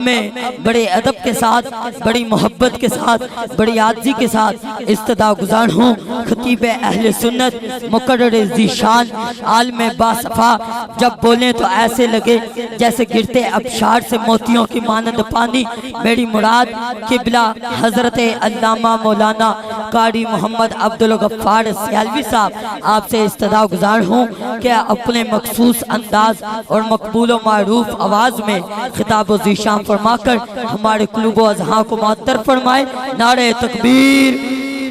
میں بڑے ادب کے ساتھ، بڑی محبت کے ساتھ، بڑی عاجزی کے ساتھ استدعا گزار ہوں خطیب اہل سنت مقرر ذیشان عالم باصفا، جب بولیں تو ایسے لگے جیسے گرتے ابشار سے موتیوں کی مانند پانی۔ میری مراد قبلہ حضرت علامہ مولانا قاری محمد عبدالغفار سیالوی صاحب، آپ سے استدعا گزار ہوں کہ اپنے مخصوص انداز اور مقبول و معروف آواز میں خطاب و ذیشان فرما کر ہمارے قلوب و اذہان کو معطر فرمائے۔ نعرہ تکبیر،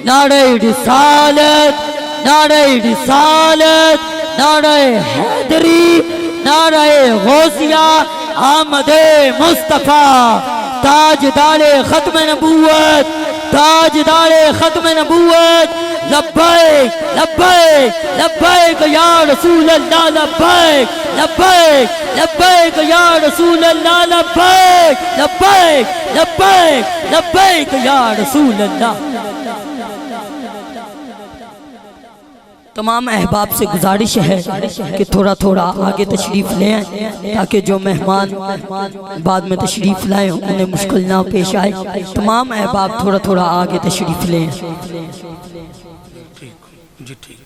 نعرہ رسالت، نعرہ رسالت، نعرہ حیدری، نعرہ غوثیہ، آمد مصطفیٰ، تاجدار ختم نبوت، تاجدار ختم نبوت، لبیک لبیک لبیک یا رسول اللہ، لبیک لبیک لبیک یا رسول اللہ، لبیک لبیک لبیک لبیک یا رسول اللہ۔ تمام احباب سے گزارش ہے کہ تھوڑا تھوڑا آگے تشریف لیں تاکہ جو مہمان بعد میں تشریف لائیں انہیں مشکل نہ پیش آئے۔ تمام احباب تھوڑا تھوڑا آگے تشریف لیں۔ جی ٹھیک۔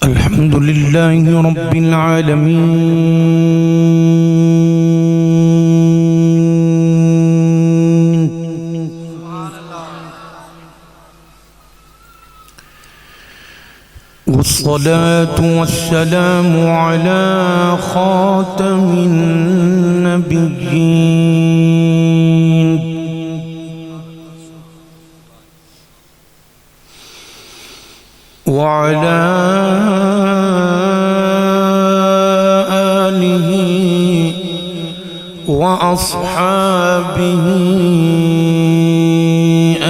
الحمد لله رب العالمين والصلاة والسلام على خاتم النبيين وعلى آله وأصحابه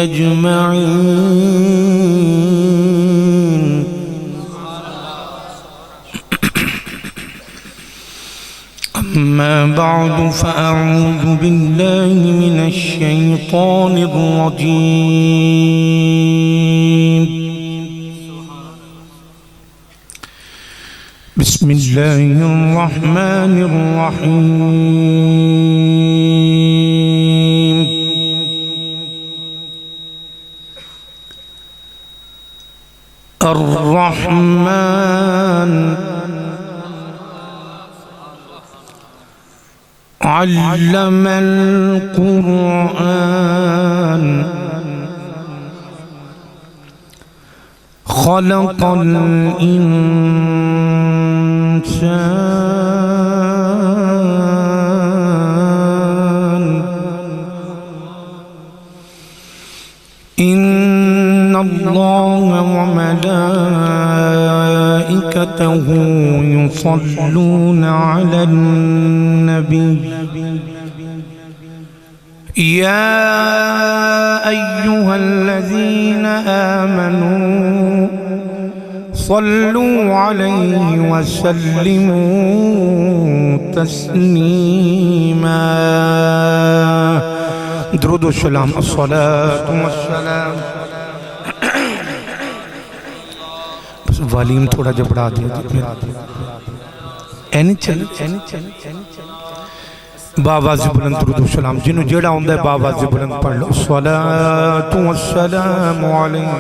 أجمعين. أما بعد فأعوذ بالله من الشيطان الرجيم. بسم الله الرحمن الرحيم. الرحمن علم القرآن خلق الإنسان إن الله وملائكته يصلون على النبي يا أيها الذين آمنوا صلوا عليه وسلموا تسليما. درود و سلام، الصلاة والسلام. بس والیم تھوڑا جب بڑھا دیا اینی چل باواز بلند درود و سلام جنہوں جیڑا ہوندہ ہے باواز بلند پڑھ لو. الصلاة والسلام علیہ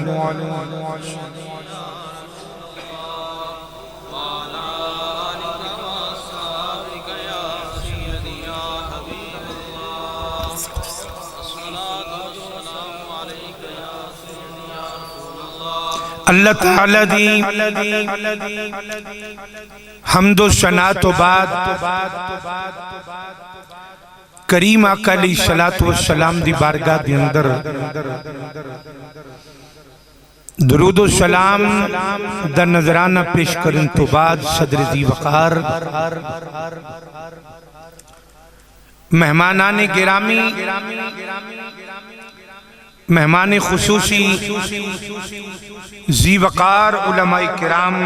اللہ تعالیٰ دی حمد و ثنا تو بعد کریم آقا علیہ الصلوۃ والسلام دی بارگاہ دی اندر درود و سلام دا نظرانہ پیش کرن تو بعد صدر ذی وقار مہمانان گرامی، مہمان خصوصی، ذی وقار علماء کرام،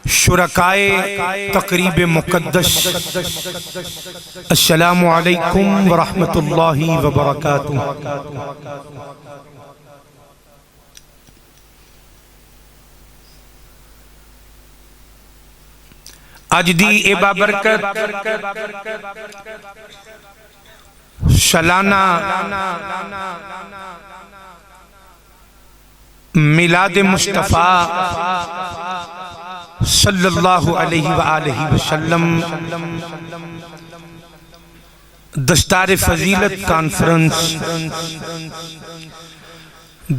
شرکائے تقریب مقدس، السلام علیکم ورحمۃ اللہ وبرکاتہ۔ اج دی اے بابرکت سالانہ میلاد مصطفیٰ صلی اللہ علیہ وآلہ وسلم دستار فضیلت کانفرنس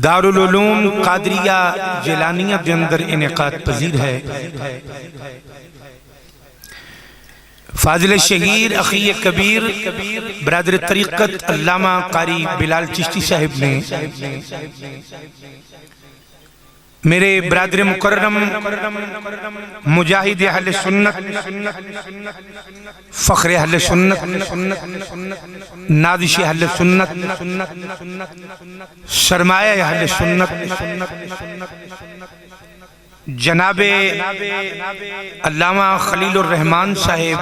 دارالعلوم قادریہ جیلانیہ دے اندر انعقاد پذیر ہے۔ فاضل شہیر اخی کبیر برادر طریقت علامہ قاری بلال چشتی صاحب نے میرے برادر مکرم مجاہد اہل سنت، فخر اہل سنت، نازش اہل سنت، سرمایہ اہل سنت جناب علامہ خلیل الرحمن صاحب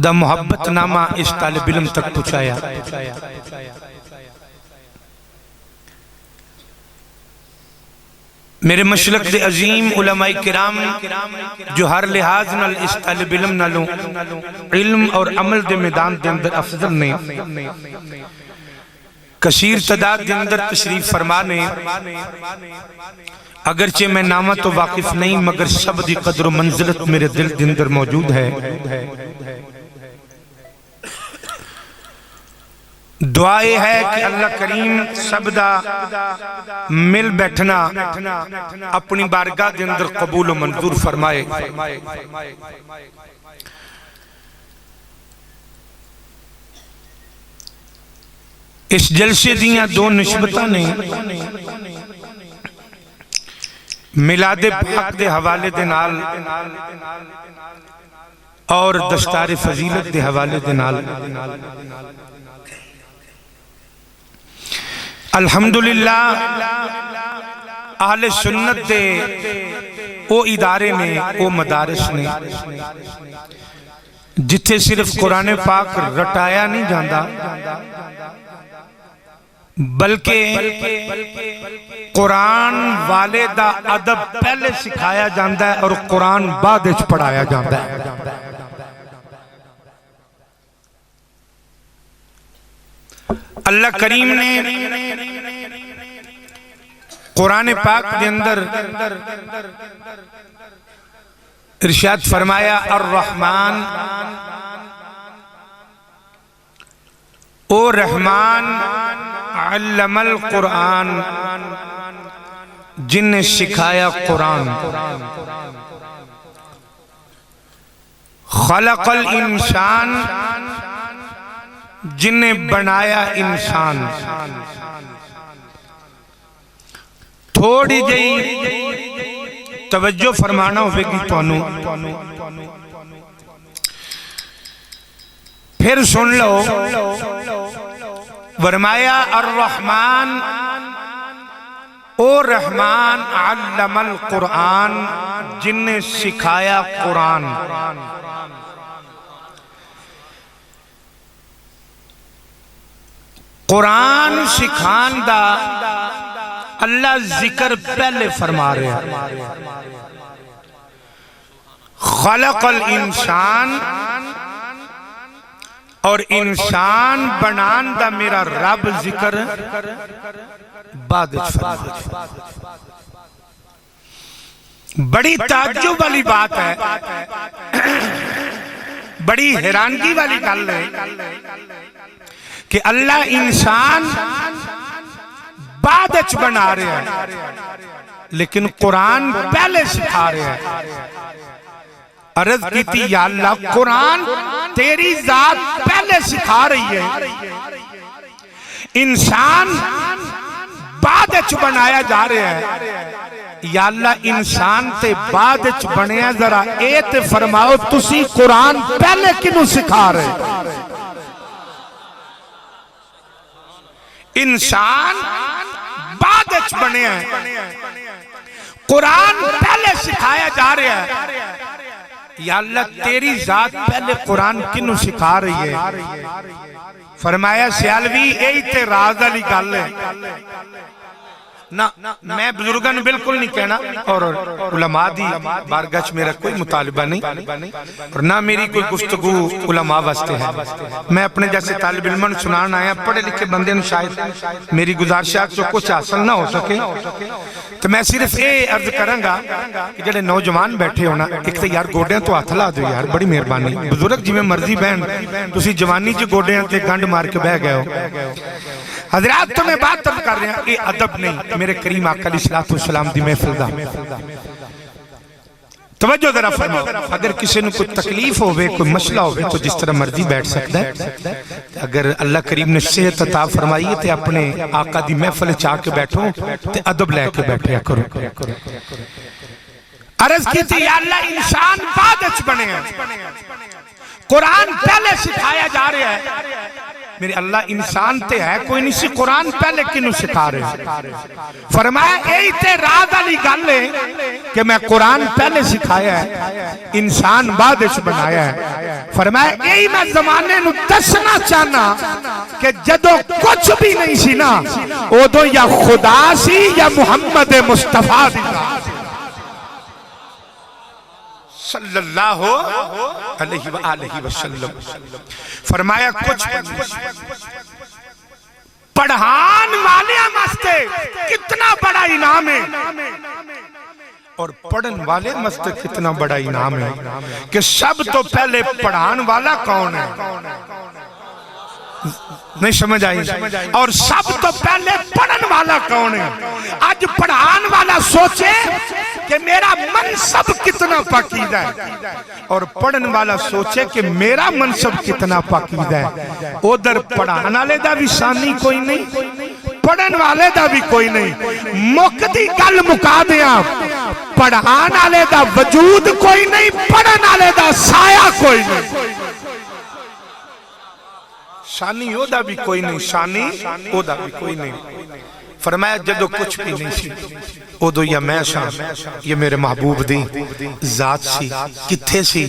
دا محبت نامہ اس طالب علم تک پہنچایا۔ میرے مشرق دے عظیم علماء کرام جو ہر لحاظ نال اس طالب علم نالوں علم اور عمل دے میدان دے اندر افضل نے، کثیر تعداد دے اندر تشریف فرمانے، اگرچہ میں نامہ تو واقف نہیں مگر سب دی قدر و منزلت میرے دل دے اندر موجود ہے۔ دعائے ہے کہ اللہ کریم سب دا مل بیٹھنا اپنی بارگاہ دے اندر قبول و منظور فرمائے۔ اس جلسے دیاں دو نسبتاں نے میلاد پاک دے حوالے دے نال اور دستار فضیلت دے حوالے دے نال۔ الحمدللہ اہل سنت دے او ادارے نے، او مدارس نے جتھے صرف قرآن پاک رٹایا نہیں جاندہ بلکہ قرآن والے دا ادب پہلے سکھایا جاندہ ہے اور قرآن بعد اچھ پڑھایا جاندہ ہے۔ اللہ کریم نے قرآن پاک دے اندر ارشاد فرمایا الرحمن، او رحمان علم القرآن، جن نے سکھایا قرآن، خلق الانسان، جن نے بنایا انسان۔ تھوڑی جئی توجہ فرمانا ہوئے گی توانوں، پھر سن لو، فرمایا الرحمن، او رحمان علم القرآن، جن نے سکھایا قرآن۔ قرآن سکھان دا اللہ ذکر پہلے فرما رہے ہیں۔ خلق الانسان، اور انسان بنان دا میرا رب ذکر بعد فرما۔ بڑی تعجب والی بات ہے، بڑی حیرانگی والی گل ہے کہ اللہ انسان بعد اچ بنا رہے ہیں لیکن قرآن پہلے سکھا رہے ہیں۔ عرض کی تھی یا اللہ قرآن تیری ذات پہلے سکھا رہی ہے، انسان بعد اچ بنایا جا رہا ہے۔ یا اللہ انسان تے بعد اچ بنیا ذرا ایت فرماؤ تسی قرآن پہلے کنوں سکھا رہے؟ انسان بعد اچ بنیا ہے، قرآن پہلے سکھایا جا رہا ہے. یا اللہ تیری ذات پہلے قرآن کنوں سکھا رہی ہے؟ فرمایا سیالوی یہی تے راز والی گل ہے. نہ میں بزرگاں نوں بالکل نہیں کہنا اور علماء دی بارگاہ وچ میرا کوئی مطالبہ نہیں اور نہ میری کوئی گفتگو علماء واسطے ہے. میں اپنے جیسے طالب علماں نوں سنان آیا, پڑھے لکھے بندے نوں شاید میری گزارشات چوں کچھ حاصل نہ ہو سکے, تو میں صرف یہ عرض کراں گا کہ جڑے نوجوان بیٹھے ہونا, ایک تے یار گوڈیاں تو ہاتھ لا دو یار, بڑی مہربانی. بزرگ جویں مرضی بہن, تسی جوانی چ گوڈیاں تے گنڈ مار کے بہ گئے ہو. حضرات تو میں بات تب کر رہے ہیں, یہ ادب نہیں میرے کریم آقا علیہ السلام دی محفل دا. توجہ ذرا فرماؤ, اگر کسی نے کوئی تکلیف ہوئے, کوئی مسئلہ ہوئے تو جس طرح مرضی بیٹھ سکتا ہے. اگر اللہ کریم نے صحت عطا فرمائی تے اپنے آقا دی محفل چاہ کے بیٹھو تے ادب لے کے بیٹھے کرو. عرض کی تھی یا اللہ انسان بعد اچ بنے ہیں, قرآن پہلے سکھایا جا رہا ہے. میرے اللہ انسان تے ہے کوئی نہیں سی, قرآن پہلے کنوں سکھا رہے ہیں؟ فرمایا یہی تے راز والی گل ہے کہ میں قرآن پہلے سکھایا ہے, انسان بعد وچ بنایا ہے. فرمایا یہی میں زمانے نوں دسنا چاہنا کہ جدوں کچھ بھی نہیں سی نا, ادوں یا خدا سی یا محمد مصطفیٰ دی صلی اللہ علیہ وآلہ وسلم. فرمایا کچھ پڑھان والے مستے کتنا بڑا انعام ہے, اور پڑھن والے مستے کتنا بڑا انعام ہے. کہ سب تو پہلے پڑھان والا کون ہے؟ نہیں سمجھ آئی. اور سب تو پہلے پڑھن والا کون ہے؟ آج پڑھان والا سوچے کہ میرا منصب کتنا پاکیزہ ہے, اور پڑھن والا سوچے کہ میرا منصب کتنا پاکیزہ ہے. ادھر پڑھان والے دا بھی ثانی کوئی نہیں, پڑھن والے دا بھی کوئی نہیں. مکدی گل مکا دیا, پڑھان والے دا وجود کوئی نہیں, پڑھن والے دا سایہ کوئی نہیں. شانی او دا بھی کوئی نہیں, شانی او دا بھی کوئی نہیں. فرمایا جدو کچھ بھی نہیں سی, ادو یا میں شام, یہ میرے محبوب دی ذات سی. کتھے سی,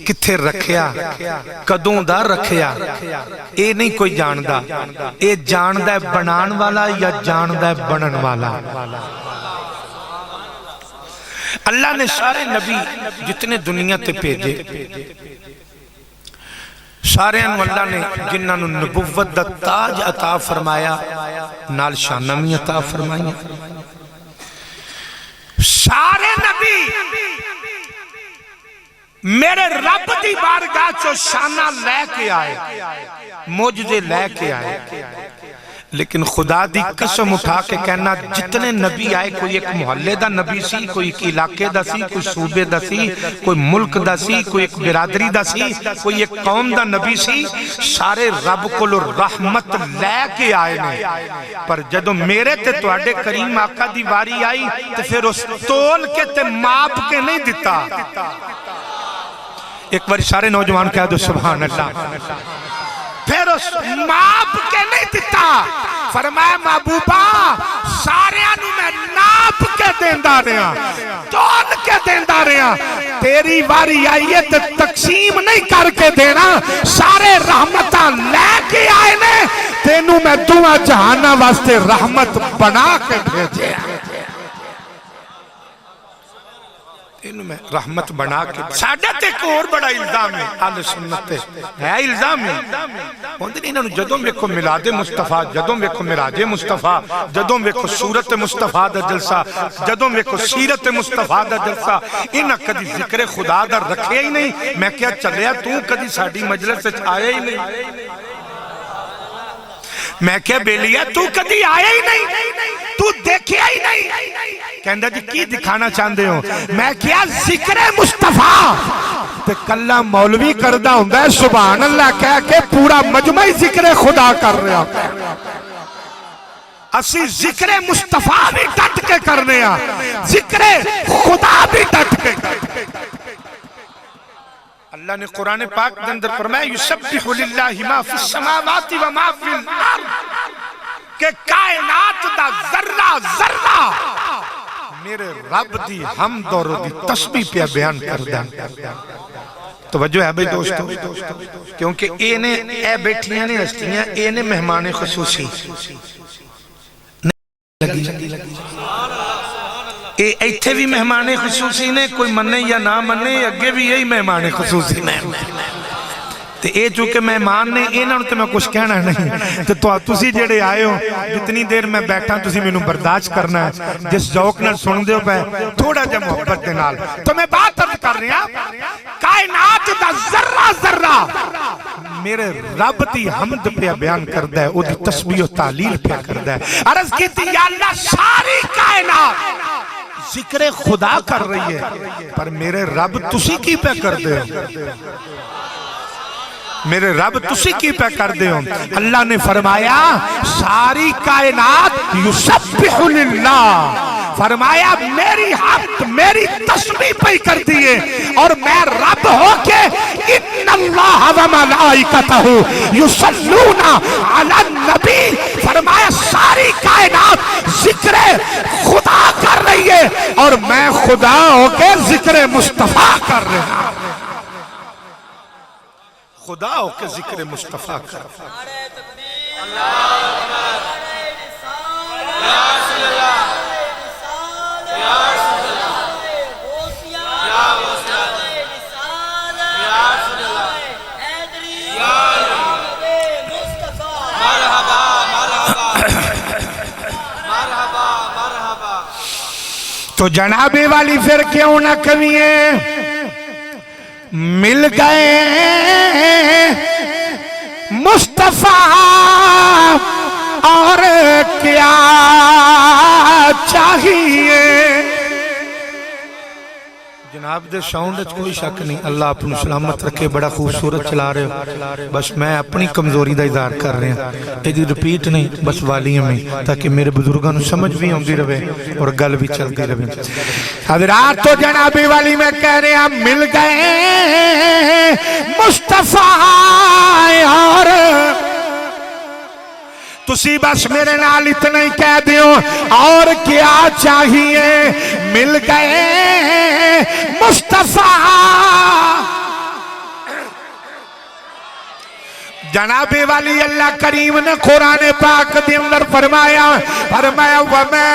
کتھے رکھیا, کدوں دا رکھیا, اے نہیں کوئی جاندہ. اے جاندہ ہے بنان والا یا جاندہ ہے بنن والا. اللہ نے سارے نبی جتنے دنیا تے بھیجے, سارے انو اللہ نے جنہاں نو نبوت دا تاج عطا فرمایا, نال شانمی عطا فرمایا. سارے نبی میرے رب دی بارگاہ چو شانہ لے کے آئے, معجزے لے کے آئے. لیکن خدا دی قسم اٹھا کے کہنا جتنے نبی آئے, کوئی ایک محلے دا نبی سی, کوئی ایک علاقے دا سی, کوئی صوبے دا سی, کوئی ملک دا سی, کوئی ایک برادری دا سی, کوئی ایک قوم دا نبی سی, سارے رب کو رحمت لے کے آئے نے. پر جدو میرے تے تواڈے کریم آقا دی واری آئی تو پھر اس تول کے تے ماپ کے نہیں دیتا. ایک بار سارے نوجوان کہہ دو سبحان اللہ. پھر اس ماپ کے نہیں دیتا. فرمایا محبوبہ سارے انو میں ناپ کے دیندہ رہا, تول کے دیندہ رہا. تیری واری آئیے تو تقسیم نہیں کر کے دینا, سارے رحمتاں لے کے آئے نے, تینوں میں دعا جہانا واسطے رحمت بنا کے بھیجے, تینوں میں رحمت بنا کے. ساڈے تے ایک اور بڑا الزام ہے اہل سنت ہے, الزام ہے انہوں نے جدوں ویکھو میلاد مصطفیٰ, جدوں ویکھو معراج مصطفیٰ, جدوں ویکھو سورت مصطفیٰ دا جلسہ, جدوں ویکھو سیرت مصطفیٰ دا جلسہ, انہاں کدی ذکر خدا دا رکھے ہی نہیں. میں کیا چلیا تو کدی ساڈی مجلس وچ آیا ہی نہیں, میں کیا بیلیا تو کدی آیا ہی نہیں, تو دیکھیا ہی نہیں. کہندہ جی کی دکھانا چاہندے ہو؟ میں کیا ذکر مصطفیٰ تے کلہ مولوی کردہ ہوں ہے سبحان اللہ کہہ کے پورا مجمعی ذکر خدا کر رہا. اسی ذکر مصطفیٰ بھی ڈٹ کے کرنے ہیں, ذکر خدا بھی ڈٹ کے کرنے. اللہ نے قرآن پاک کے اندر فرمایا یسبح للہ ما فی السماوات و ما فی الارض, کہ کائنات دا ذرہ ذرہ میرے رب دی حمد اور دی تسبیح پہ بیان کردہ توجہ ہے بھئی دوستو کیونکہ اے بیٹھیاں نے ہستیاں اے نے مہمان خصوصی اے ایتھے بھی مہمان خصوصی نے کوئی مننے یا نہ مننے اگے بھی یہی مہمان خصوصی نے تے اے چونکہ مہمان نے اے نہ تو میں کچھ کہنا نہیں تو تسی جڑے آئے ہو جتنی دیر میں بیٹھا تسی میں برداشت کرنا ہے جس ذوق نال سن دیو پہ تھوڑا جا محبت دے نال تو میں بات عرض کر رہا کائنات دا ذرہ ذرہ میرے رب دی حمد پہ بیان کردہ ہے او دی تسبیح و تعلیل پہ کردہ ہے عرض کی تھی یا اللہ ساری کائنات ذکر خدا کر رہی ہے پر میرے رب تسی کی پہ کر دے میرے رب تسی کی پہ کر دے ہوں اللہ نے فرمایا ساری کائنات یسبح للہ فرمایا میری حمد میری تسبیح پہ کر دیئے اور میں رب ہو کے ان اللہ و ملائکتہ یصلون علی النبی فرمایا ساری کائنات ذکر خدا کر رہی ہے اور میں خدا ہو کے ذکر مصطفیٰ کر رہا ہوں خدا ہو کے ذکر مصطفیٰ کر تو جنابے والی پھر کیوں نہ کمیے مل گئے مصطفیٰ اور کیا چاہیے جناب دے ساؤنڈ کوئی شک نہیں اللہ اپنی سلامت رکھے بڑا خوبصورت چلا رہے ہو بس میں اپنی کمزوری دا اظہار کر رہے ہیں ایدی رپیٹ نہیں بس والیوں میں تاکہ میرے بزرگوں نے سمجھ بھی ہوندی رہے اور گل بھی چلتی رہے حضرات تو جنابی والی میں کہہ رہے ہیں مل گئے مصطفیٰ اور تسی بس میرے نال اتنا ہی کہہ دیو اور کیا چاہیے مل گئے مصطفیٰ جناب والی اللہ کریم نے قرآن پاک دے اندر فرمایا وَمَا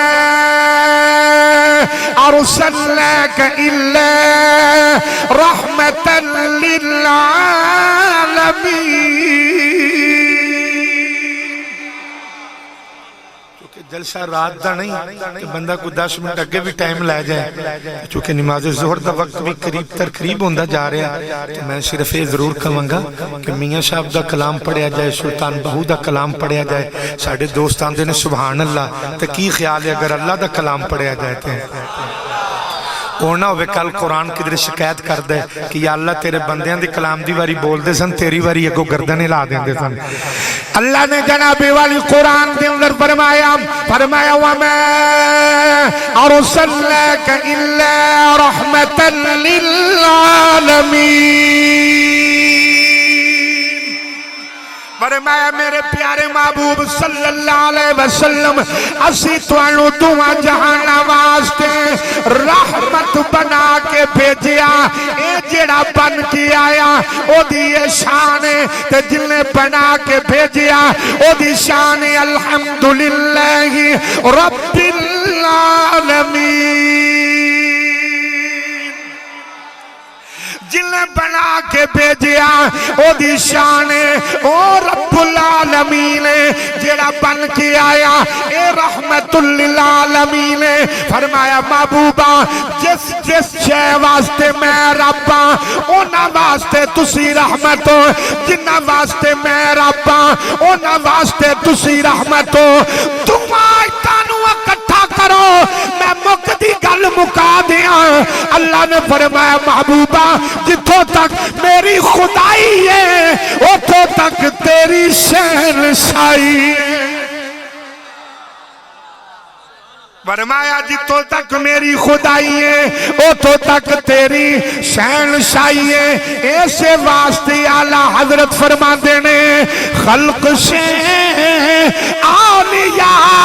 أَرْسَلْنَاكَ إِلَّا رَحْمَةً لِلْعَالَمِينَ جلسہ رات دا نہیں کہ بندہ کو 10 منٹ اگے بھی ٹائم لے جائے چونکہ نماز ظہر دا وقت بھی قریب تر قریب ہوندہ جا رہا ہے تو میں صرف یہ ضرور کہوں گا کہ میاں صاحب دا کلام پڑھیا جائے سلطان بہو دا کلام پڑھیا جائے ساڑھے دوستان دے نے سبحان اللہ تو کی خیال ہے اگر اللہ دا کلام پڑھیا جائے تھے اونا ہوئے کل قرآن کی در شکایت کر دے کہ یا اللہ تیرے بندیاں دی کلام دی واری بول دے سن تیری واری ایک گردنیں لا دیں دے سن اللہ نے جناب والی قرآن دے اندر فرمایا وَمَا أَرْسَلْنَاكَ إِلَّا رَحْمَةً لِلْعَالَمِينَ فرمایا میرے پیارے محبوب صلی اللہ علیہ وسلم اسی توانو دعا جہانا واسطے رحمت بنا کے بھیجیا اے جڑا بن کے آیا او دی یہ شان ہے تے جن نے بنا کے بھیجیا او دی شان ہے الحمدللہ رب العالمین جن نے بنا کے بھیجیا او دی شان ہے او رب العالمین جڑا بن کے آیا اے رحمت للعالمین فرمایا محبوبہ جس شے واسطے میں ربا اونا واسطے تسی رحمت ہو جنہ واسطے میں ربا اونا واسطے تسی رحمت ہو تم آئی تانو اکٹھا کرو میں مقدی گل مکا دیا اللہ نے فرمایا محبوبہ جتوں تک میری خدائی ہے اتوں تک تیری شہنشاہی ہے فرمایا جتوں تک میری خدائی ہے اتوں تک تیری شہنشاہی ہے ایسے واسطے اعلیٰ حضرت فرما دینے خلق سے اولیاء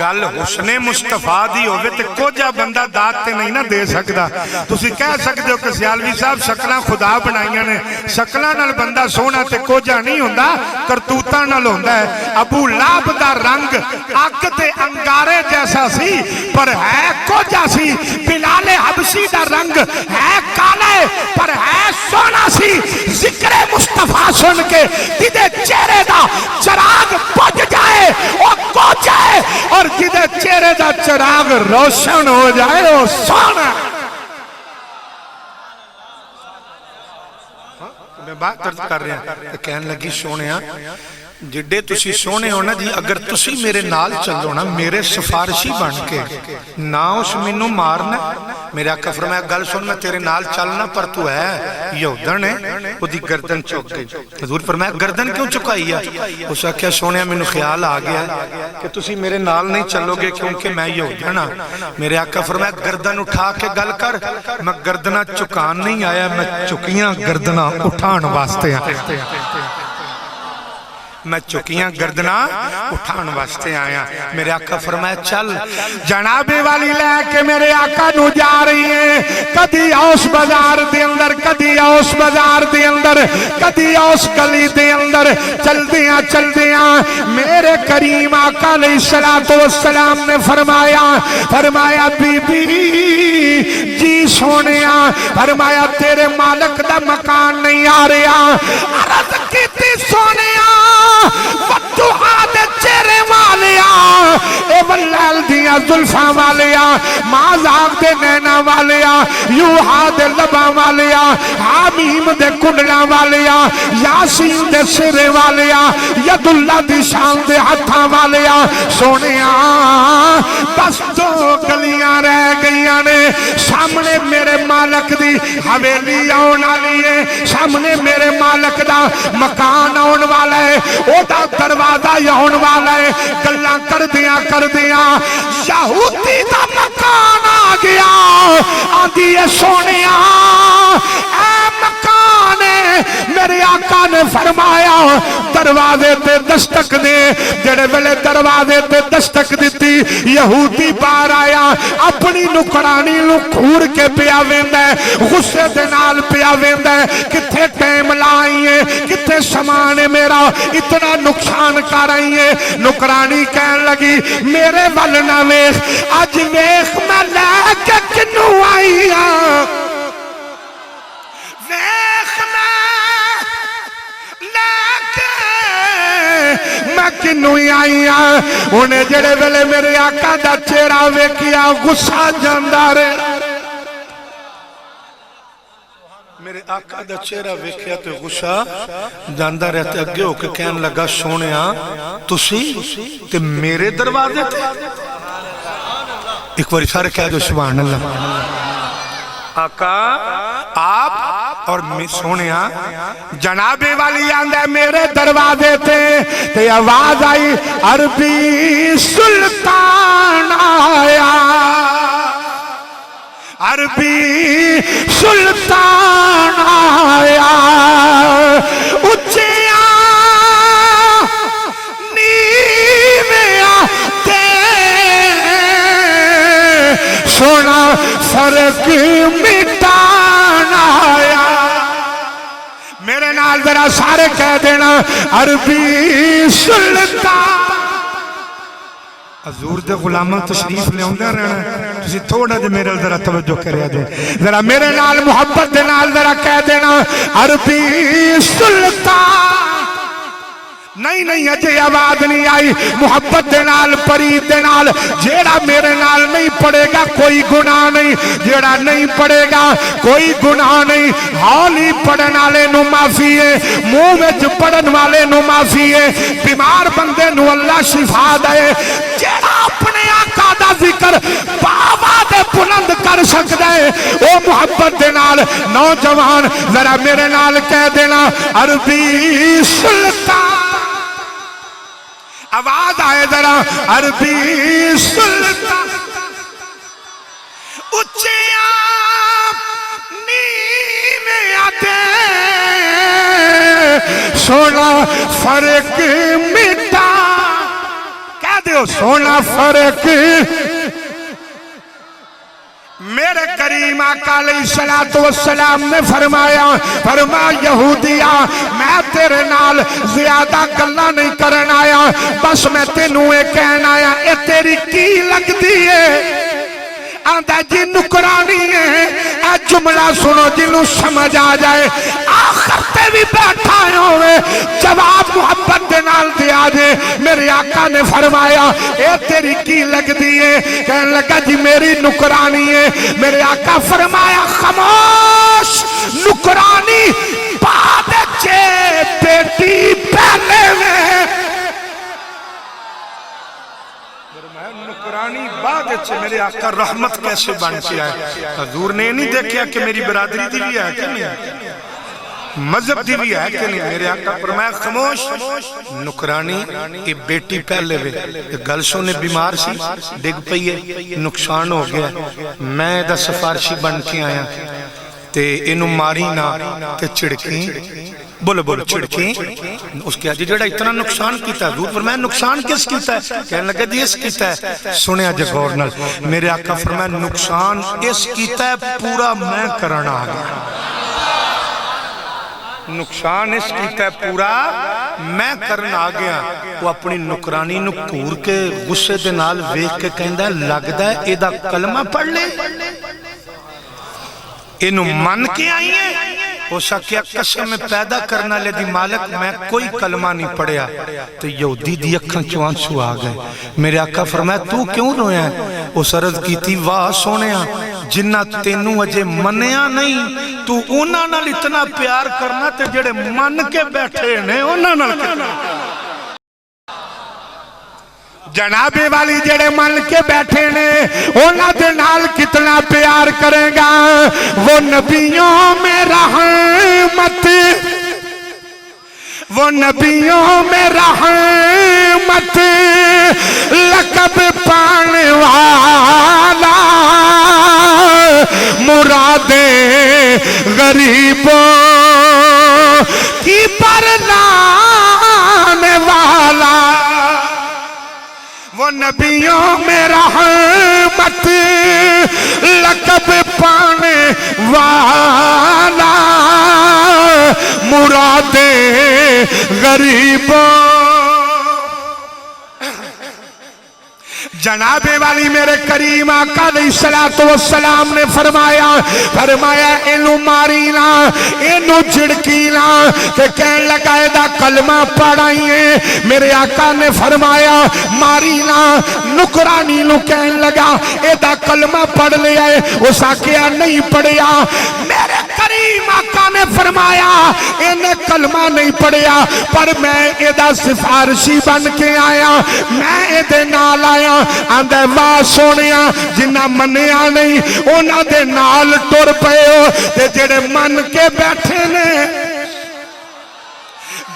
گل حسن مصطفیٰ دی ہوئے تے کوجا بندہ داد تے نہیں نہ دے سکدا. تسی کہہ سکتے ہو کہ سیالوی صاحب شکلاں خدا بنائیاں نے, شکلاں نال بندہ سونا تے کوجا نہیں ہوندا, کرتوتاں نال ہوندا ہے. ابو لہب دا رنگ اگ تے انگارے جیسا سی پر ہے کوجا سی. بلال حبشی دا رنگ ہے کالے پر ہے سونا سی. ذکر مصطفیٰ سن کے جدے چہرے دا چراغ بجھ جائے وہ کوجا ہے, اور جدے چہرے دا چراغ روشن ہو جائے وہ سونا. میں بات کر رہا ہوں کہنے لگی سونے جڈے تسی سونے ہو نا جی, اگر تسی میرے نال چلو نا میرے سفارشی بن کے نہ اس منو مارنا. میرے آقا فرمایا گل سن میں تیرے نال چلنا پر تو ہے یہودن ہے, وہ دی گردن چک گئی. حضور فرمایا گردن کیوں چکائی ہے؟ اس کیا سونے مینوں خیال آ گیا کہ تسی میرے نال نہیں چلو گے کیونکہ میں یہودن ہاں. میرے آقا فرمایا گردن اٹھا کے گل کر. میں گردنہ چکان نہیں آیا, میں چکیاں گردنہ اٹھان واسطے آیا. میں چکیاں گردنا اٹھان واسطے آیا. میرے آقا فرمایا چل. جنابی والی لے کے میرے آقا نو جا رہی ہیں, کدی اوس بازار دے اندر, کدی اوس بازار دے اندر, کدی اوس گلی دے اندر. چل دیاں میرے کریم آقا علیہ السلام نے فرمایا بی بی جی سونیا, فرمایا تیرے مالک دا مکان نہیں آ رہا. عرض کیتی سونیا فتوحا دے چہرے والیا, اے واللیل دیا ظلفاں والیا, مازاق دے نینا والیا, یوحا دے لباں والیا, حامیم دے کنڈلاں والیا, یاسین دے سرے والیا, ید اللہ دی شان دے ہتھاں والیا. سونیا بس دو گلیاں رہ گئیاں نے, سامنے میرے مالک دی حویلی آن والی ہے, سامنے میرے مالک دا مکان آن والا ہے, او دا دروازہ آن والا ہے. گلاں کر دیاں یہودی دا مکان آ گیا. آدھی ہے سونیا اے مکان ہے. میرے آقا نے فرمایا دروازے تے دستک دے. جڑے ویلے دروازے تے دستک دیتی یہودی باہر آیا, اپنی نکرانی نو کھور کے پیا ویندا ہے, غصے دے نال پیا ویندا ہے. کتھے ٹائم لائیے, کتھے سامان میرا اتنا نقصان کر رہی ہے. نکرانی کہن لگی میرے ول نہ ویکھ, اج ویکھ میں لے کے کنوں آئی ہاں. ویکھ میں کنوں آئی ہاں. انہیں جڑے ویلے میرے آقا دا چہرہ ویکھیا غصہ جاندا رہا. میرے آقا دا چہرہ ویکھیا تے غصہ جاندا رہتا. اگے ہو کے کہن لگا سونیا تسی تے میرے دروازے تے. ایک بار سارے کہہ دو سبحان اللہ. آقا آپ اور میں سونیا جناب والی آندہ میرے دروازے تے آواز آئی عربی سلطان آیا, عربی سلطان آیا. اچھیا نیویں آتے سونا فرق مٹانا آیا. میرے نال ذرا سارے کہہ دینا عربی سلطان. حضور دے غلامہ تشریف لے ہوندہ رہنا, تسی تھوڑا دے میرے ذرا توجہ کریا دے, ذرا میرے نال محبت دے نال ذرا کہہ دینا عربی سلطان. نہیں اجے آواز نہیں آئی. محبت دے نال پرید دے نال جیڑا میرے نال نہیں پڑے گا کوئی گناہ نہیں, جیڑا نہیں پڑے گا کوئی گناہ نہیں. حالی پڑھن والے نو معافی ہے, منہ وچ پڑھن والے نو معافی ہے. بیمار بندے نو اللہ شفا دے. جیڑا اپنے آقا دا ذکر باواد بلند کر سکتا ہے او محبت دے نال. نوجوان ذرا میرے نال کہہ دینا عربی سلطان. آواز آئے ذرا عربی سلطان. اچھیا نیویں آتے سونا فرق مٹا. کہہ دے ہو سونا فرق میرے کریم آقا علیہ السلام نے فرمایا یہودیا میں تیرے نال زیادہ گلا نہیں کرنا آیا بس میں تینوں کہنا آیا اے تیری کی لگ دیئے آندہ جی نکرانی ہے اے جملہ سنو جنہوں سمجھ آ جائے آخر تے بھی بیٹھا ہوئے جواب محبت دنال دیا دے میرے آقا نے فرمایا اے تیری کی لگ دیئے کہنے لگا جی میری نکرانی ہے میرے آقا فرمایا خاموش نکرانی بعد چے بیٹی پہلے میں نکرانی بعد اچھے میرے آقا رحمت کیسے بن کے آئے حضور نے نہیں دیکھیا کہ میری برادری دی بھی ہے کہ نہیں مذہب دی بھی ہے کہ نہیں میرے آقا فرمایا خاموش نکرانی یہ بیٹی پہلے وے گل سونے بیمار سی ڈگ پئیے نقصان ہو گیا میں دا سفارشی بن کے آیا تے انہوں ماری نہ تے چڑکی بولو چڑکی اس کے آجی جڑا اتنا نقصان کیتا ہے حضور فرمایا نقصان کس کیتا ہے کہنے لگا دی اس کیتا ہے سنے آجے گورنل میرے آقا فرمایا نقصان اس کیتا ہے پورا میں کرنا آگیا نقصان اس کیتا ہے پورا میں کرنا آگیا وہ اپنی نکرانی نکور کے غصے دے نال ویک کے کہندہ ہے لگ دا ہے ایدہ کلمہ پڑھ لے انہوں من کے آئی ہیں وہ سکیا قسم میں پیدا کرنا لے دی مالک میں کوئی کلمہ نہیں پڑھیا تو یہودی دی اکھن چوان سو آگئے میرے آقا فرمایا تو کیوں رویا ہے اس عرض کی تھی واہ سونیا جنہ تینوں اجے منیا نہیں تو انہاں نال اتنا پیار کرنا تے جڑے من کے بیٹھے نے انہاں نال کتنا جنابے والی جڑے من کے بیٹھے نے اونا دے نال کتنا پیار کرے گا وہ نبیوں میں رحمت وہ نبیوں میں رحمت لقب پانے والا مرادیں غریبوں کی پر لانے والا وہ نبیوں میں رحمت لقب پانے والا مرادیں غریبوں جنابے والی میرے کریم آقا علیہ السلام نے فرمایا اینو مارینا اینو جھڑکینا کہ کہنے لگا ایدہ کلمہ پڑھائیے میرے آقا نے فرمایا مارینا نکرانی نو کہنے لگا ایدہ کلمہ پڑھ لیا ہے اس آقیا نہیں پڑھیا میرے کریم آقا نے فرمایا انہیں کلمہ نہیں پڑھیا پر میں ایدہ سفارشی بن کے آیا میں ایدے نال آیا آندھے واہ سونیا جنہ منیا نہیں اونا دے نال ٹر پئے ہو تے جڑے من کے بیٹھے نے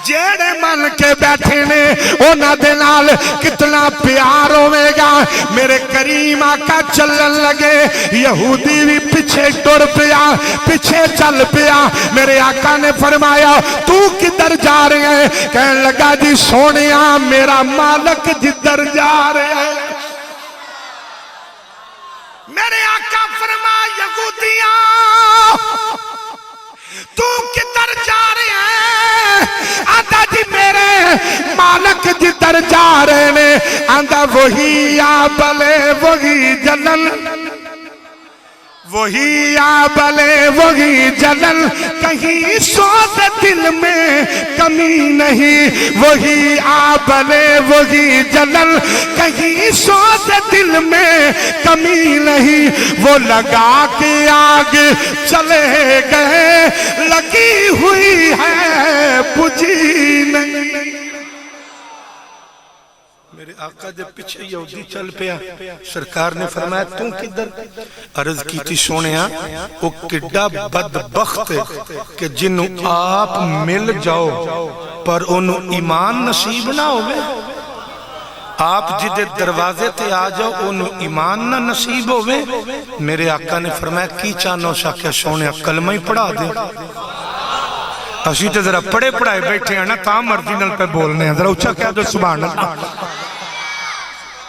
جیڑے من کے بیٹھے نے اونا دے نال کتنا پیار ہوئے گا میرے کریم آقا چلن لگے یہودی بھی پیچھے ٹر پیا پیچھے چل پیا میرے آقا نے فرمایا تو کدھر جا رہے ہیں کہنے لگا جی سونیا میرا مالک جدھر جا رہے ہیں میرے آقا فرمایا یہودیاں تو کدھر جا رہے ہیں آندھا جی میرے مالک جدھر جا رہے ہیں آندھا وہی آبلے وہی جلل وہی آبلے وہی جلل کہیں سوز دل میں کمی نہیں وہی آبلے وہی جلل کہیں سوز دل میں کمی نہیں وہ لگا کے آگ چلے گئے لگی ہوئی ہے بجھی نہیں میرے آقا جب پیچھے یہودی چل پیا سرکار نے فرمایا تم کدھر عرض کی تھی سونیا وہ کڈا بدبخت کہ جنہوں آپ مل جاؤ پر انہوں ایمان نصیب نہ ہوئے آپ جدے دروازے تے آ جاؤ انہوں ایمان نہ نصیب ہوئے میرے آقا نے فرمایا کی چانو شاکہ سونیا کلمہ ہی پڑھا دے اسی تے ذرا پڑھے پڑھائے بیٹھے ہیں نا تاں مرضی نل پہ بولنے ہیں ذرا اچھا کہہ دو سبحان اللہ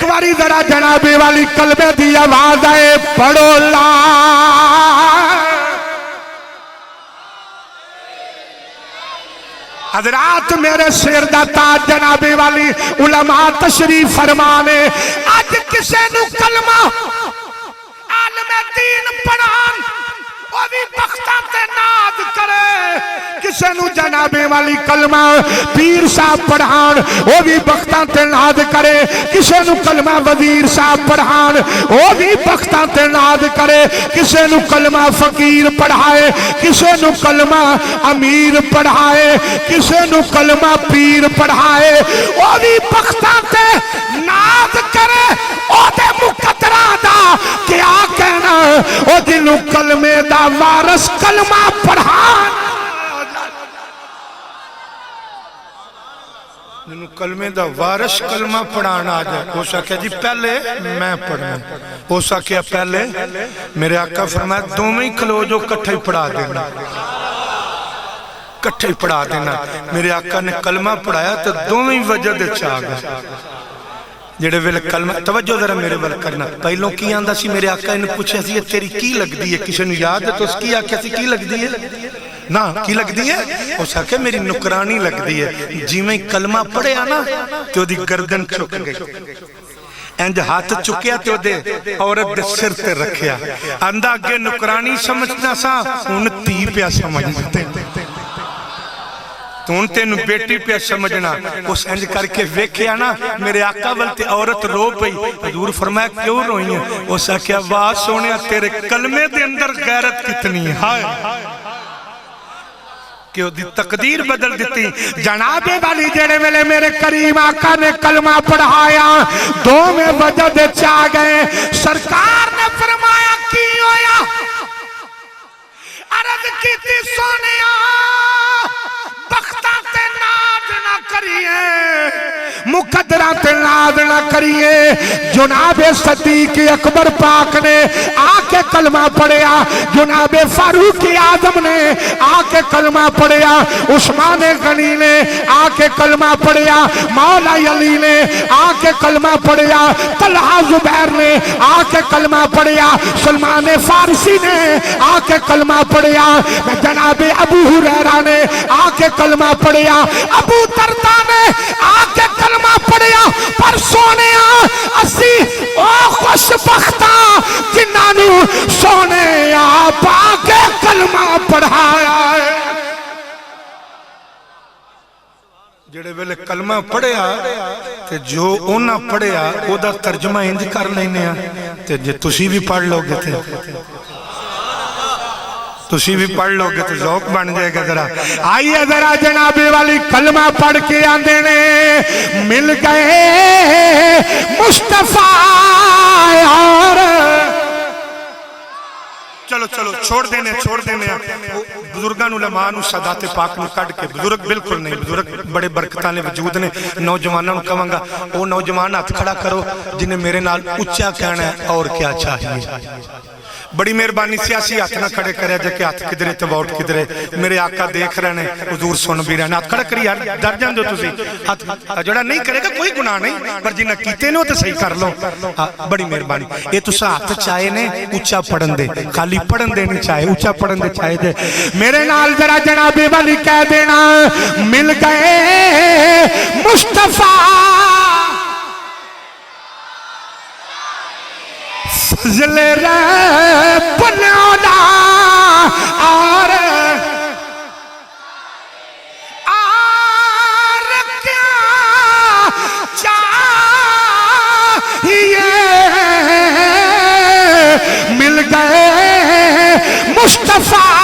ایک باری ذرا جنابے والی کلمے دی آواز آئے پڑھو لا حضرات میرے سر دا تاج جنابے والی علماء تشریف فرمانے اج کسے نو کلمہ عالم دین پڑھان وہ بھی بختاں تے ناز کرے کسے نو جنابے والی کلمہ پیر صاحب پڑھان وہ بھی بختاں تے ناز کرے کسے نو کلمہ وزیر صاحب پڑھان وہ بھی بختاں تے ناز کرے کسے نو کلمہ فقیر پڑھائے کسے نو کلمہ امیر پڑھائے کسے نو کلمہ پیر پڑھائے وہ بھی بختاں تے ناز کرے او دے مقدرہ دا کیا کہنا او دنو کلمے دا وارث کلمہ پڑھان جنہوں کلمے دا وارث کلمہ پڑھانا آ جائے ہو سکے جی پہلے میں پڑھنا ہو سکے پہلے میرے آقا فرمایا دو میں ہی کھلو جو کٹھے پڑھا دینا کٹھے پڑھا دینا میرے آقا نے کلمہ پڑھایا تو دو میں ہی وجہ دے چاہ گئے جڑے ویلے کلمہ توجہ ذرا میرے ول کرنا پہلوں کی آندہ سی میرے آقا نے پوچھا سی تیری کی لگ دی ہے کسی نے یاد ہے تو اس کی آقا سی کی لگ دی ہے نا کی لگ دی ہے اس آقا میری نکرانی لگ دی ہے جی میں کلمہ پڑھے آنا تو دی گردن چک گئی انج ہاتھ چکیا تو دے عورت دے سر تے رکھیا اندہ اگے نکرانی سمجھنا سا ان تی پیا سمجھتے تو ان تینو بیٹی پہ سمجھنا اس انج کر کے ویکھیا نا میرے آقا ولتے عورت رو پئی حضور فرمایا کیوں روئی ہیں اس آکھیا واہ سونیا تیرے کلمے دے اندر غیرت کتنی ہے کہ وہ دی تقدیر بدل دیتی جنابے والی جڑے ویلے میرے کریم آقا نے کلمہ پڑھایا دو میں وجہ دے چاہ گئے سرکار نے فرمایا کی ہویا عرض کی تھی سونیا بختہ تے ناز نہ کریے مقدرہ تے ناز نہ کریے جناب صدیق اکبر پاک نے آکے کلمہ پڑھیا جناب فاروق اعظم نے آکے کلمہ پڑھیا عثمان غنی نے آکے کلمہ پڑھیا مولا علی نے آکے کلمہ پڑھیا طلحہ زبیر نے آکے کلمہ پڑھیا سلمان فارسی نے آکے کلمہ پڑھیا جناب ابو ہریرہ نے آکے کلمہ پڑھیا ابو دردہ نے آکے کلمہ پڑھیا پر سونے اسی او خوش بختاں جنہاں نو سونے آکے کلمہ پڑھایا ہے جڑے ویلے کلمہ پڑھیا تے جو اونا پڑھیا او دا ترجمہ انج کر لینے تے جے تسی بھی پڑھ لو گے تھے تسی بھی پڑھ لو گے تو ذوق بن جائے گا ذرا آئیے ذرا جنابی والی کلمہ پڑھ کے آندے نے مل گئے مصطفیٰ یار چلو چلو چھوڑ دینے بزرگان علماء نو صدات پاک نو کٹ کے بزرگ بالکل نہیں بزرگ بڑے برکتانے وجود نے نوجوانوں نو کہوں گا وہ نوجوان ہاتھ کھڑا کرو جنہیں میرے نال اچھا کہنا ہے اور کیا چاہیے بڑی مہربانی سیاسی ہاتھ نہ کھڑے کرے جا کہ ہاتھ کدھرے تو ووٹ کدھرے میرے آقا دیکھ رہے ہیں حضور سن بھی رہے ہیں ہاتھ کھڑا کری یار ڈر جان دو تسی ہاتھ جڑا نہیں کرے گا کوئی گناہ نہیں پر جنہ کیتے نو تو صحیح کر لو بڑی مہربانی یہ تو ہاتھ چاہے نے اچھا پڑھن دے خالی پڑھن دے نہیں چاہے اچھا پڑھن دے چاہے دے میرے نال ذرا جنابی والی کہہ دینا مل گئے مصطفیٰ فضل رب العلا اور کیا چاہیے مل گئے مصطفیٰ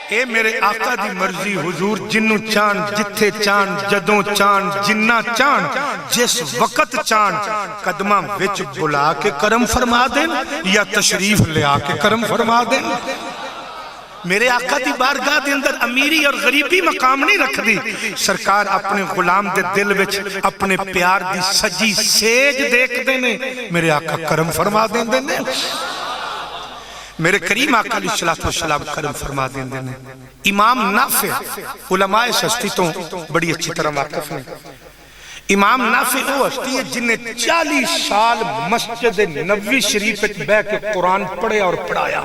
اے میرے آقا دی مرضی حضور جنو چان جتھے چان جدوں چان جنہ چان جس وقت چان قدمہ وچ بلا کے کرم فرما دیں یا تشریف لے آ کے کرم فرما دیں میرے آقا دی بارگاہ دے اندر امیری اور غریبی مقام نہیں رکھ دی سرکار اپنے غلام دے دل وچ اپنے پیار دی سجی سیج دیکھ دینے میرے آقا کرم فرما دیں میرے کریم آقا علیہ السلام کرم فرما دیندے نے امام نافع علماء ہستی تو بڑی اچھی طرح واقف ہیں امام نافع وہ ہستی ہے جن نے 40 سال مسجد نبوی شریف بیٹھ کے قرآن پڑھے اور پڑھایا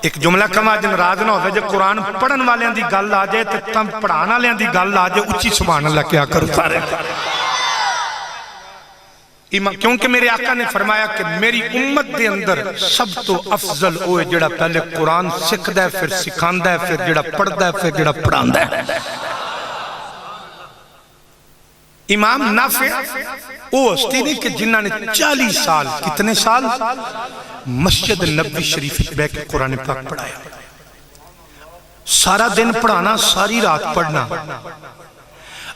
ایک جملہ کما جن راز نہ ہوتا ہے جب قرآن پڑھن والے دی گل آ جائے تو تم پڑھانا لیں دی گل آ جائے اچھی سبحان اللہ کیا کرو سارے کیونکہ میرے آقا نے فرمایا کہ میری امت دے اندر سب تو افضل ہوئے جڑا پہلے قرآن سکھدا ہے پھر سکھاندا ہے پھر جڑا پڑھدا ہے پھر جڑا پڑھاندا ہے امام نافع وہ ہستی نہیں کہ جنہاں نے 40 سال کتنے سال مسجد نبوی شریف بیٹھ کے قرآن پاک پڑھایا سارا دن پڑھانا ساری رات پڑھنا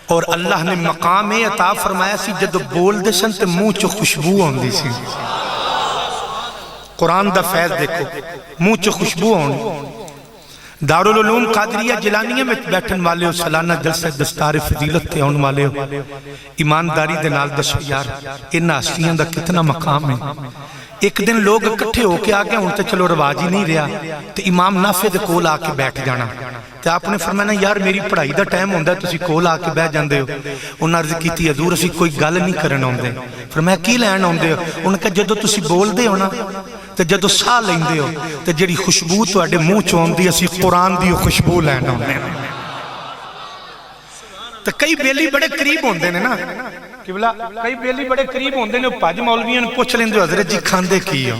اور اللہ نے مقام عطا فرمایا سی جد بول دے سن تے منہ چو خوشبو ہوندی سی قرآن دا فیض دیکھو منہ چو خوشبو ہوندی دارالعلوم قادریہ جلانیہ میں بیٹھن والے ہو سالانہ جلسہ دستار فضیلت تے ہون والے ہو ایمانداری دے نال دسو یار ان ہستیاں دا کتنا مقام ہے ایک دن لوگ اکٹھے ہو کے آگے ہوں تے چلو رواج ہی نہیں رہا تے امام نافع دے کول آ کے بیٹھ جانا تے آپ نے فرمایا یار میری پڑھائی دا ٹائم ہوندہ ہے تسی کول آ کے بیٹھ جاندے ہو انہاں عرض کیتی حضور اسی کوئی گل نہیں کرن ہوندے فرمایا کی لین ہوندے ہو انہاں کہا جدو تسی بول دے ہو نا تے جدو ساہ لیندے ہو تے جڑی خوشبو تو اڈے منہ چوندی اسی قرآن دی خوشبو لین ہوندے تے کئی بیلی بڑے قریب ہوندے نے نا کئی بیلی بڑے قریب ہوندے نے پاج مولویاں نے پوچھ لیندے حضرت جی کھاندے کی ہو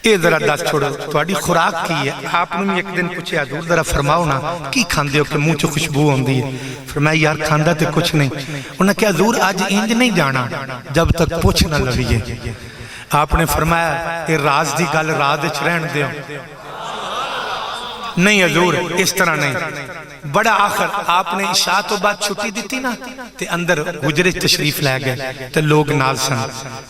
اے ذرا دس چھوڑو تواڈی خوراک کی ہے آپ نے ایک دن پوچھے حضور ذرا فرماؤ نا کی کھاندے ہو کہ منہ چ خوشبو ہوندی ہے فرمایا یار کھاندا تے کچھ نہیں انہاں کہا حضور آج انج نہیں جانا جب تک پوچھ نہ لویے آپ نے فرمایا اے راز دی گل راز وچ رہن دیو نہیں حضور اس طرح نہیں بڑا آخر آپ نے عشاء تو بعد چھٹی دیتی نا تے اندر حجرے تشریف لے گئے تے لوگ نال سن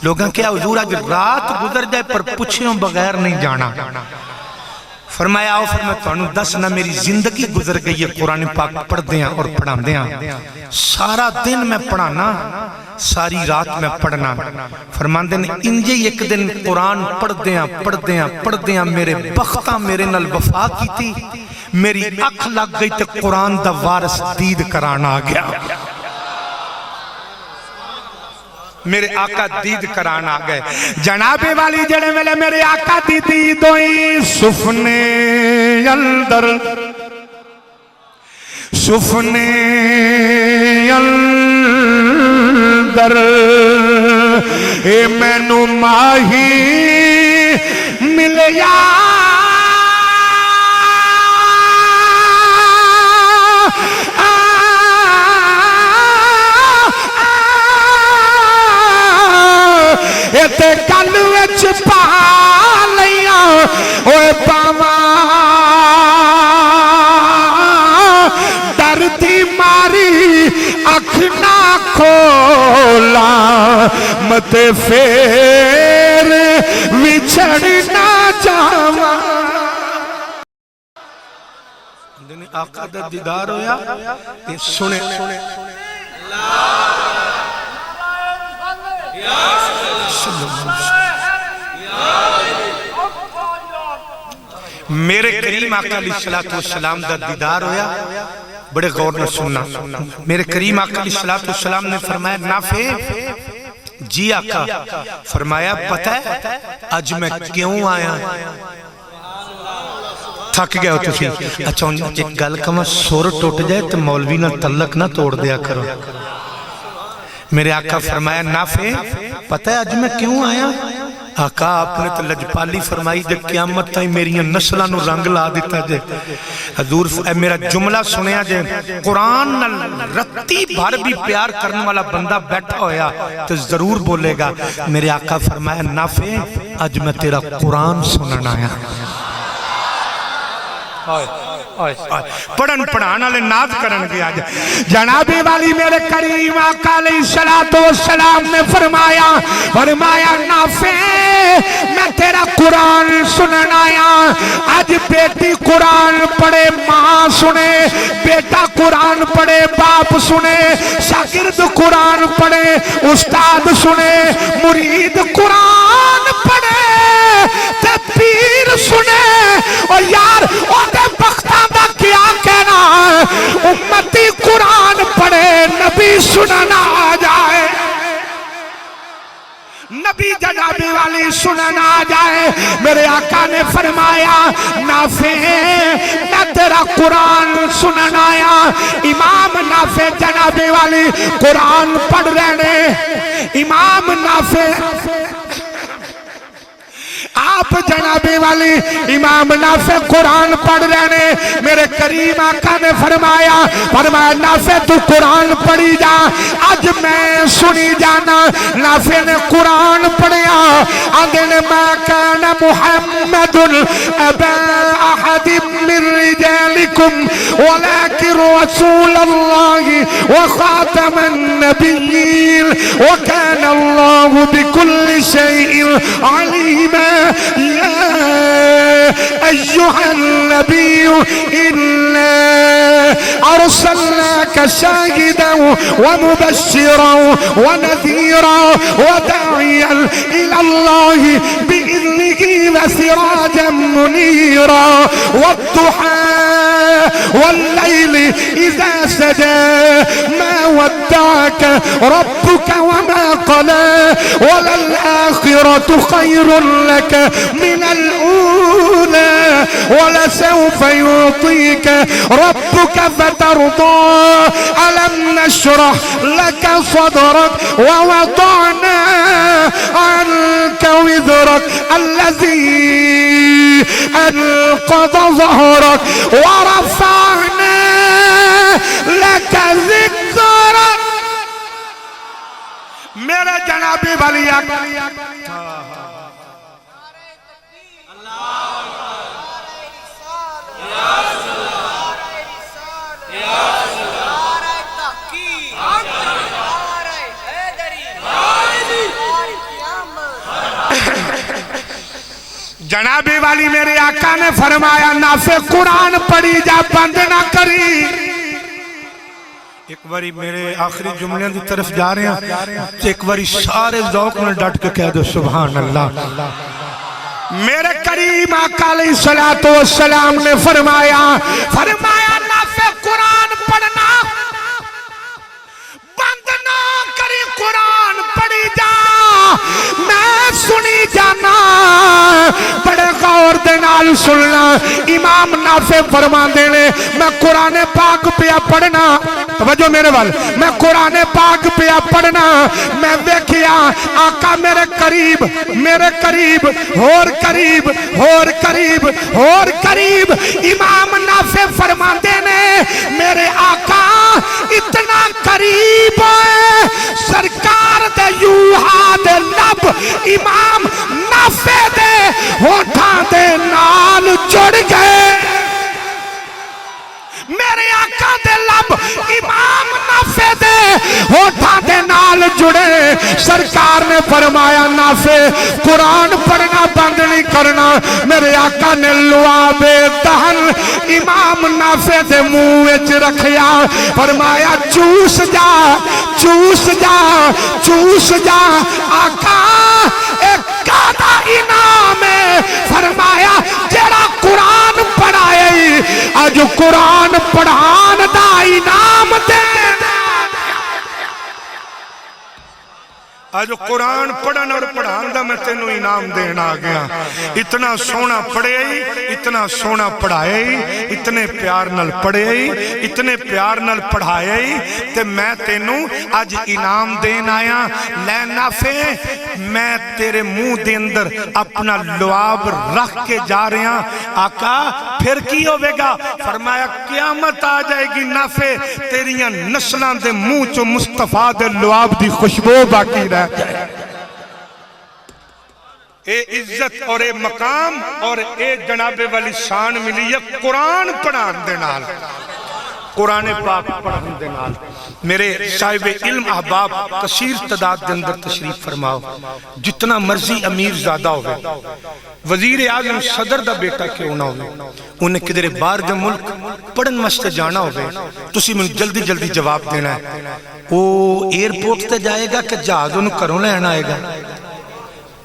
لوگاں کیا حضور آج رات گزر جائے پر پوچھیں بغیر نہیں جانا فرمایا آؤ فرمایا تو دس نہ میری زندگی گزر گئی ہے قرآن پاک پڑھ دیاں اور پڑھان دیاں سارا دن میں پڑھانا ساری رات میں پڑھنا فرمان دینے انجے ایک دن قرآن پڑھ دیاں میرے بختہ میرے نال وفا کی تھی میری اکھ لگ گئی تے قرآن دا وارث دید کرانا آ گیا میرے آقا دید کرانا آ گئے جنابے والی جڑے ملے میرے آقا دی دید ہوئی سفنے اندر اے میں نو ماہی مل یا تے کل وچ پا لیاں اوے پاواں ڈر دی ماری اکھ نہ کھولا مت پھر وچھڑ نہ جاواں آقا دا دیدار ہویا تے سنے میرے کریم آقا علیہ السلام دا دیدار ہویا بڑے غور نہ سننا میرے کریم آقا علیہ السلام نے فرمایا نافع جی آقا فرمایا پتہ ہے آج میں کیوں آیا تھک گیا ہو تسی اچھا ایک گل کما سور ٹوٹ جائے تو مولوی نہ تلک نہ توڑ دیا کرو میرے آقا فرمایا نافع پتہ ہے آج میں کیوں آیا آقا آپ نے تو لجپالی فرمائی جب قیامت تائی میری نسلہ نو رنگ لا دیتا جے حضور میرا جملہ سنیا جے قرآن رتی بھر بھی پیار کرنے والا بندہ بیٹھا ہویا تو ضرور بولے گا میرے آقا فرمایا نافع آج میں تیرا قرآن سننا آیا پڑھن پڑھانا لے ناز کرن گیا جنابی والی میرے کریم آقا علیہ السلام نے فرمایا نافع میں تیرا قرآن سنن آیا آج بیٹی قرآن پڑھے ماں سنے بیٹا قرآن پڑھے باپ سنے شاگرد قرآن پڑھے استاد سنے مرید قرآن پڑھے سنے اور یار اوتے بختاں دا کیا کہنا امتی قرآن پڑھے نبی سننا آ جائے نبی جناب والی سننا آ جائے میرے آقا نے فرمایا نافع میں تیرا قرآن سننا آیا امام نافع جناب والی قرآن پڑھ رہے امام نافع آپ جنابی والی امام نافع قرآن پڑھ رہے میرے کریم آقا نے فرمایا نافع تو قرآن پڑھی جا آج میں سنی جانا نافع نے قرآن پڑھیا آدھے نے ما کان محمد ابا احد من رجالکم ولیکن رسول اللہ وخاتم النبیین وکان اللہ بکل شیء علیم يا أيها النبي إنا أرسلناك شاهدا ومبشرا ونذيرا وداعيا إلى الله بإذنه وسراجا منيرا والضحى والليل إذا سجى ما ودعك ربك وما قلى وللآخرة خير لك من الأولى ولسوف يعطيك ربك فترضى ألم نشرح لك صدرك ووضعنا عنك وزرك الذي أنقض ظهرك ورفعنا لك ذكرك میرے جنابی والی جنابی والی میرے آقا نے فرمایا نافع قرآن پڑھی جا بند نہ کری ایک باری میرے آخری جملے دی طرف جا رہے ہیں ایک باری سارے ذوق میں ڈٹ کے کہہ دو سبحان اللہ میرے کریم آقا علیہ السلام نے فرمایا نافع قرآن پڑھنا بند نہ کری قرآن پڑھی جا میں سنی جانا بڑے غور دے نال سننا امام نافع فرماندے نے میں قرآن پاک پیا پڑھنا توجہ میرے وال میں قرآن پاک پیا پڑھنا میں دیکھیا آقا میرے قریب اور قریب امام نافع فرماندے نے میرے آقا اتنا قریب ہے سرکار دے یوہا دے لب امام نافع دے ہوٹھاں دے نال جڑ گئے میرے آقا دے لب امام نافع دے ہوٹھاں دے نال جڑے سرکار نے فرمایا نافع قرآن پڑھنا بند نہیں کرنا میرے آقا نے لعاب دہن امام نافع دے منہ وچ رکھیا فرمایا چوس جا آقا ایک کادا انعام ہے فرمایا جیڑا قرآن پڑھائے آج قرآن پڑھان دا انعام دے آج قرآن پڑھن اور پڑھان دا میں تینوں انعام دینا گیا اتنا سونا پڑھے اتنا سونا پڑھائے اتنے پیار نل پڑھے اتنے پیار نل پڑھائے تے میں تینوں آج انعام دین آیا لے نافع میں تیرے منہ دے اندر اپنا لعاب رکھ کے جا رہے ہیں آقا پھر کی ہوئے گا فرمایا قیامت آ جائے گی نافع تیریاں نسلان دے منہ چو مصطفیٰ دے لعاب دی خوشبو باقی رہ اے عزت اور اے مقام اور اے جناب والی شان ملی ہے قرآن پڑھان دے نال قرآن پاک پڑھان دے نال میرے صاحب علم احباب کثیر تعداد دے اندر تشریف فرماؤ جتنا مرضی امیر زیادہ ہوئے وزیر اعظم صدر دا بیٹا کیوں نہ ہوئے انہیں کدھر بار جو ملک پڑھن مستے جانا ہوئے تسی میں جلدی جواب دینا ہے وہ ایئرپورٹ تے جائے گا کہ جہاز انہوں کروں لینا آئے گا